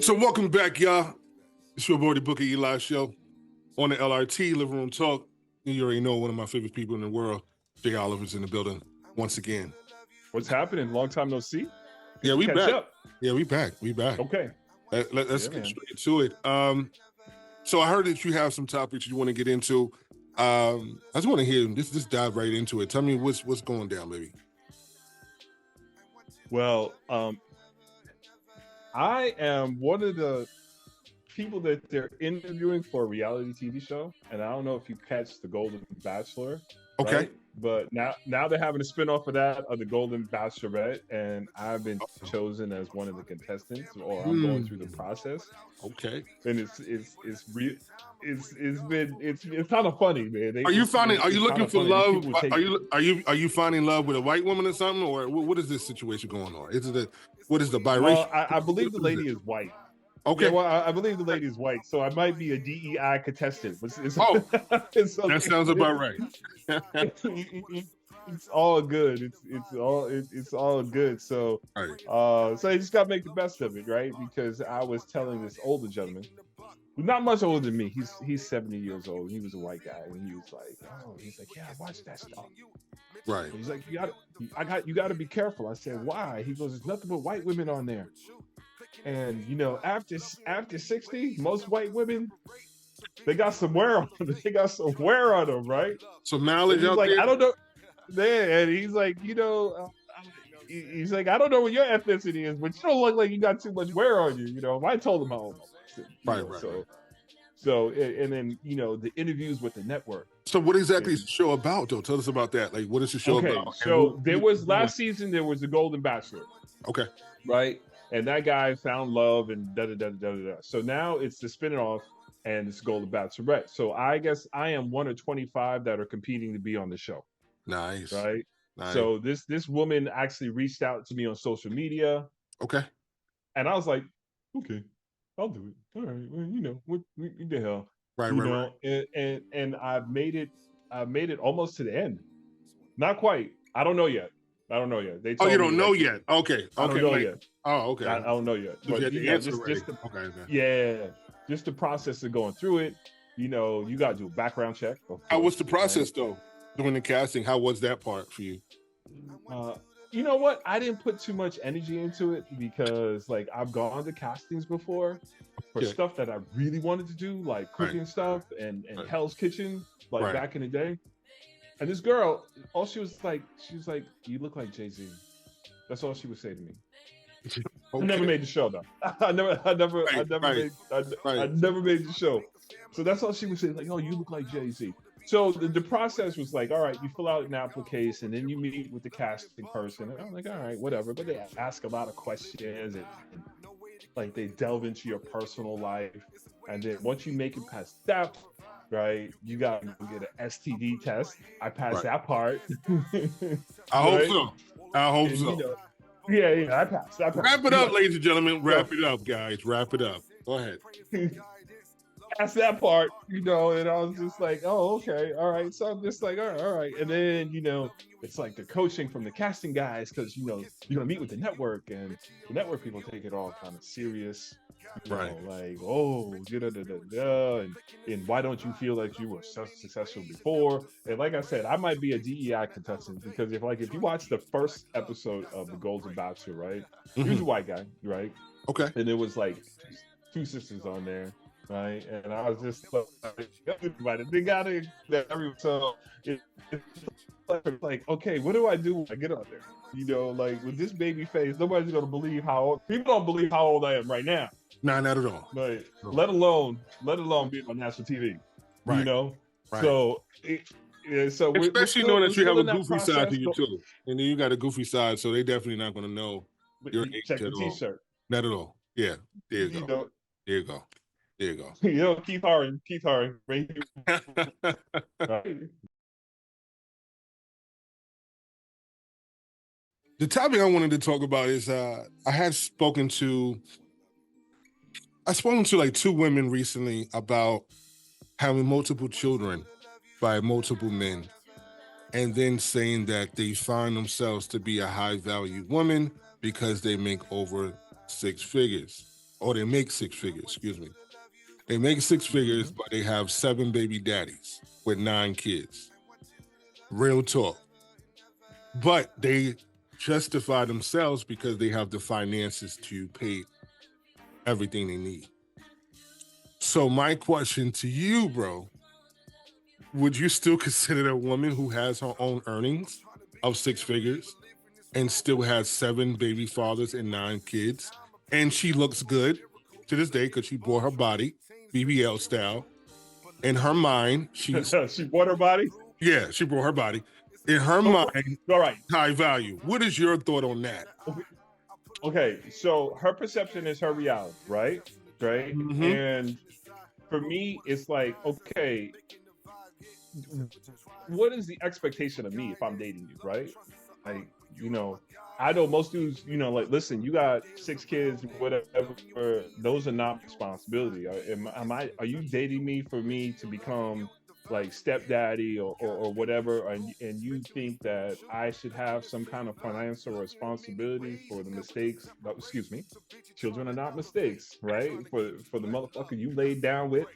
So welcome back, y'all. It's your boy, the Booker Eli Show on the LRT Living Room Talk. You already know one of my favorite people in the world, J.Oliver's in the building once again. What's happening? Long time no see. Yeah, we back. Up. Yeah, we back. Okay. Let's get straight to it. So I heard that you have some topics you want to get into. I just want to hear just dive right into it. Tell me what's going down, baby. Well, I am one of the people that they're interviewing for a reality TV show, and I don't know if you catch The Golden Bachelor. Okay. Right? But now they're having a spinoff of that, of The Golden Bachelorette, and I've been chosen as one of the contestants, or I'm going through the process. Okay. And it's kind of funny, man. Are you looking for love? Are you finding love with a white woman or something, or what is this situation going on? What is the biracial? Well, I believe the lady is white. Okay. Yeah, well, I believe the lady is white, so I might be a DEI contestant. That sounds about right. It's all good. It's all good. So, right. So you just gotta make the best of it, right? Because I was telling this older gentleman, not much older than me. He's 70 years old. He was a white guy, and he was like, yeah, I watched that stuff. Right. He's like, you gotta be careful. I said, why? He goes, there's nothing but white women on there. And after 60, most white women, they got some wear on them. They got some wear on them, right? So mileage out like, there. I don't know. And he's like, he's like, I don't know what your ethnicity is, but you don't look like you got too much wear on you. I told him how old I was. Right. So, and then the interviews with the network. So what exactly is the show about, though? Tell us about that. Like, what is the show about? So there was last season. There was The Golden Bachelor. Okay. Right. And that guy found love and da-da-da-da-da-da. So now it's the spin-off and it's Golden Bachelorette. So I guess I am one of 25 that are competing to be on the show. Nice. Right? Nice. So this woman actually reached out to me on social media. Okay. And I was like, okay, I'll do it. All right. Well, what the hell? Right. And I've made it almost to the end. Not quite. I don't know yet. They told you don't know yet? Okay. I don't know yet. Oh, okay. I don't know yet. But just the process of going through it, you got to do a background check. How was the process though? During the casting, how was that part for you? You know what? I didn't put too much energy into it because I've gone to castings before for stuff that I really wanted to do, like cooking stuff and Hell's Kitchen, back in the day. And this girl, all she was like, you look like Jay-Z. That's all she would say to me. Okay. I never made the show though. I never made the show. So that's all she would say, like, oh, you look like Jay-Z. So the process was like, all right, you fill out an application, then you meet with the casting person. And I'm like, all right, whatever. But they ask a lot of questions and they delve into your personal life. And then once you make it past that, right, you got to get an STD test. I passed that part. I hope so. Yeah, I passed. Wrap it up, ladies and gentlemen. Wrap it up, guys. Wrap it up. Go ahead. That's that part, and I was just like, oh, okay, all right. So I'm just like, all right. And then, it's like the coaching from the casting guys, because, you're going to meet with the network, and the network people take it all kind of serious. Right. Like, oh, and why don't you feel like you were so successful before? And like I said, I might be a DEI contestant because if you watch the first episode of The Golden Bachelor, right? He was a white guy, right? Okay. And there was two sisters on there. Right, and I was just everybody. They got it. So it's like, okay, what do I do when I get on there? With this baby face, nobody's gonna believe people don't believe how old I am right now. Nah, not at all. But let alone be on national TV. Right. Right. So especially knowing that you have a goofy side to you too, and then you got a goofy side, so they definitely not gonna know your age check at the all. T-shirt. Not at all. Yeah. There you go. There you go. There you go. Keith Haring. Right. The topic I wanted to talk about is I've spoken to like two women recently about having multiple children by multiple men, and then saying that they find themselves to be a high value woman because they make over 6 figures. or they make 6 figures, excuse me. They make 6 figures, but they have 7 baby daddies with 9 kids. Real talk. But they justify themselves because they have the finances to pay everything they need. So my question to you, bro, would you still consider a woman who has her own earnings of 6 figures and still has 7 baby fathers and 9 kids, and she looks good to this day because she bought her body, BBL style. In her mind, she's... she bought her body? Yeah, she bought her body. In her mind, all right, high value. What is your thought on that? Okay, so her perception is her reality, right? Right? Mm-hmm. And for me, it's like, okay, what is the expectation of me if I'm dating you, right? Like, you know, I know most dudes, you know, like, listen, you got 6 kids, whatever. Those are not responsibility. Are you dating me for me to become like stepdaddy or whatever? And you think that I should have some kind of financial responsibility for the mistakes? No, excuse me, children are not mistakes, right? For the motherfucker you laid down with.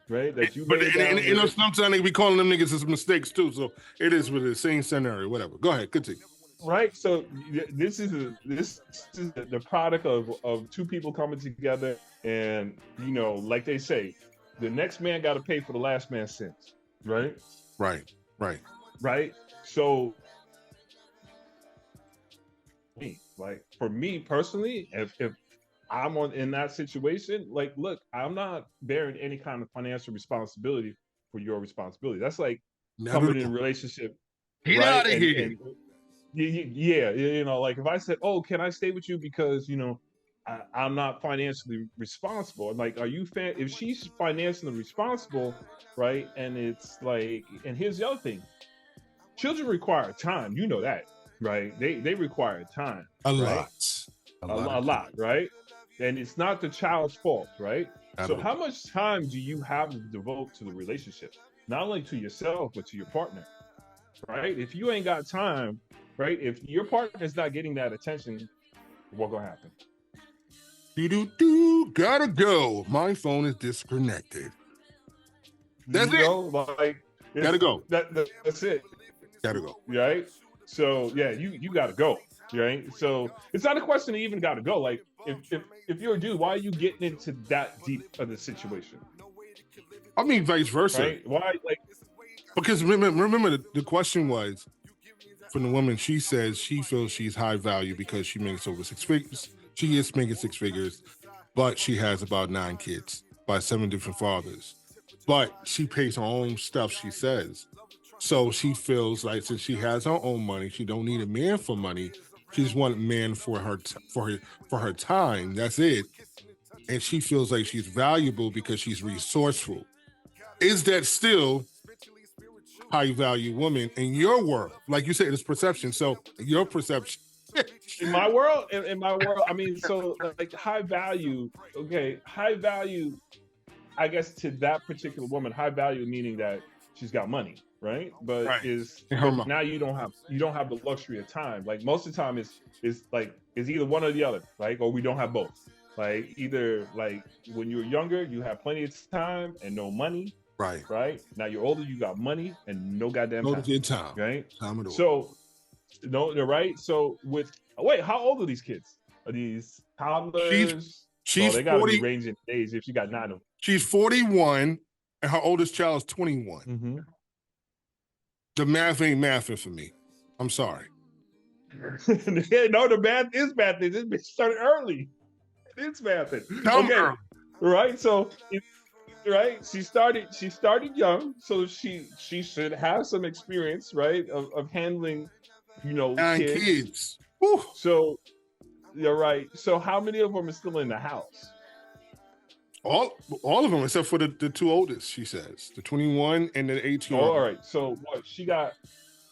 Right, that you. But you know, sometimes they be calling them niggas as mistakes too. So it is with the same scenario, whatever. Go ahead, continue. Right. So this is the product of 2 people coming together, and you know, like they say, the next man got to pay for the last man's sins. Right. Right. Right. Right. So, like for me personally, if I'm in that situation, like, look, I'm not bearing any kind of financial responsibility for your responsibility. That's like coming in a relationship. Get out of here. Yeah, you know, like if I said, "Oh, can I stay with you because you know I'm not financially responsible?" I'm like, are you if she's financially responsible, right? And it's like, and here's the other thing: children require time. You know that, right? They require time. A right? lot. A lot, right? And it's not the child's fault, right? So how much time do you have to devote to the relationship? Not only to yourself, but to your partner, right? If you ain't got time, right? If your partner's not getting that attention, what's gonna happen? Gotta go. My phone is disconnected. That's it. Like, gotta go. That's it. Gotta go. Right? So yeah, you gotta go. Right? So it's not a question of even gotta go. Like if you're a dude, why are you getting into that deep of the situation? I mean, vice versa. Right? Why? Like, because remember the question was from the woman. She says she feels she's high value because she makes over 6 figures. She is making 6 figures, but she has about 9 kids by 7 different fathers. But she pays her own stuff, she says. So she feels like since she has her own money, she don't need a man for money. She just wants a man for her time. That's it. And she feels like she's valuable because she's resourceful. Is that still high value woman in your world? Like you said, it's perception. So your perception. in my world, I mean, so like high value, okay, high value, I guess to that particular woman, high value meaning that she's got money, right? But now you don't have the luxury of time. Like most of the time is either one or the other, right? Or we don't have both. Like either like when you're younger, you have plenty of time and no money. Right. Now you're older, you got money and no goddamn time. Right. So no, they're right. So wait, how old are these kids? Are these toddlers? She's they gotta 40, be ranging age if she got 9 of them. She's 41 and her oldest child is 21. Mm-hmm. The math ain't mathing for me. I'm sorry. No, the math is mathing. This bitch started early. It's mathing. Okay. Right. So right. She started young, so she should have some experience, right, of handling, 9 kids. So you're right. So how many of them are still in the house? All of them except for the 2 oldest, she says. The 21 and the 18. All right. So what she got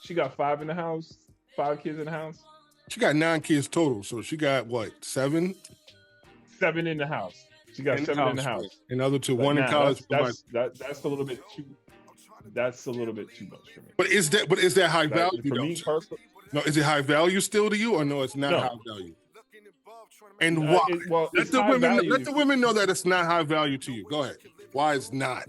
5 in the house, 5 kids in the house? She got 9 kids total. So she got what, 7? 7 in the house. She got 7 in the house. And the other 2, one in college. That's a little bit too. That's a little bit too much for me. But is that high value for me personally? No, is it high value still to you, or no? It's not high value. And why? Well, Let it's the high women value. let the women know that it's not high value to you. Go ahead. Why it's not?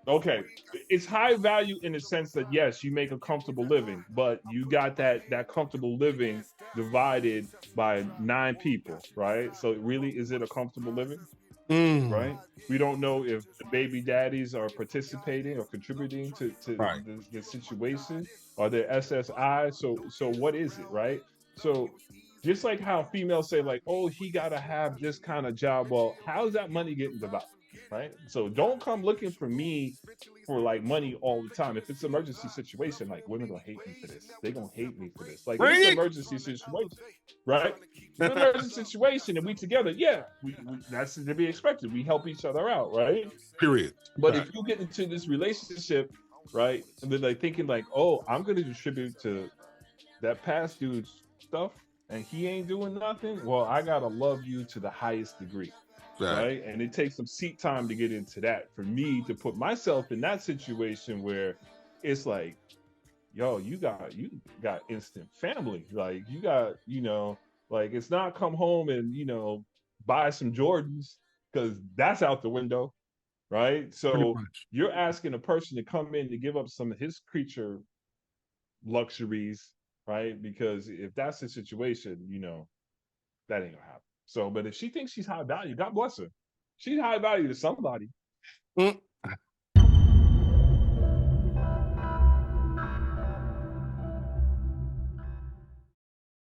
Okay, it's high value in the sense that yes, you make a comfortable living, but you got that comfortable living divided by 9 people, right? So really, is it a comfortable living? Mm, Right? We don't know if the baby daddies are participating or contributing to right. the situation. Are there SSI? So what is it, right? So just like how females say, like, oh, he gotta have this kind of job. Well, how's that money getting divided? Right. So don't come looking for me for like money all the time. If it's an emergency situation, like women gonna hate me for this. They gonna hate me for this. Like if Bring it's an it. emergency situation, right? If it's an emergency situation and we together, yeah, we that's to be expected. We help each other out, right? Period. But Right. if you get into this relationship, right, and then like thinking like, oh, I'm gonna distribute to that past dude's stuff and he ain't doing nothing, well, I gotta love you to the highest degree. Right. Right. And it takes some seat time to get into that for me to put myself in that situation where it's like, yo, you got instant family. Like you got, like it's not come home and, buy some Jordans because that's out the window. Right. Pretty So much. you're asking a person to come in to give up some of his creature luxuries, right? Because if that's the situation, that ain't gonna happen. So, but if she thinks she's high value, God bless her. She's high value to somebody. Mm.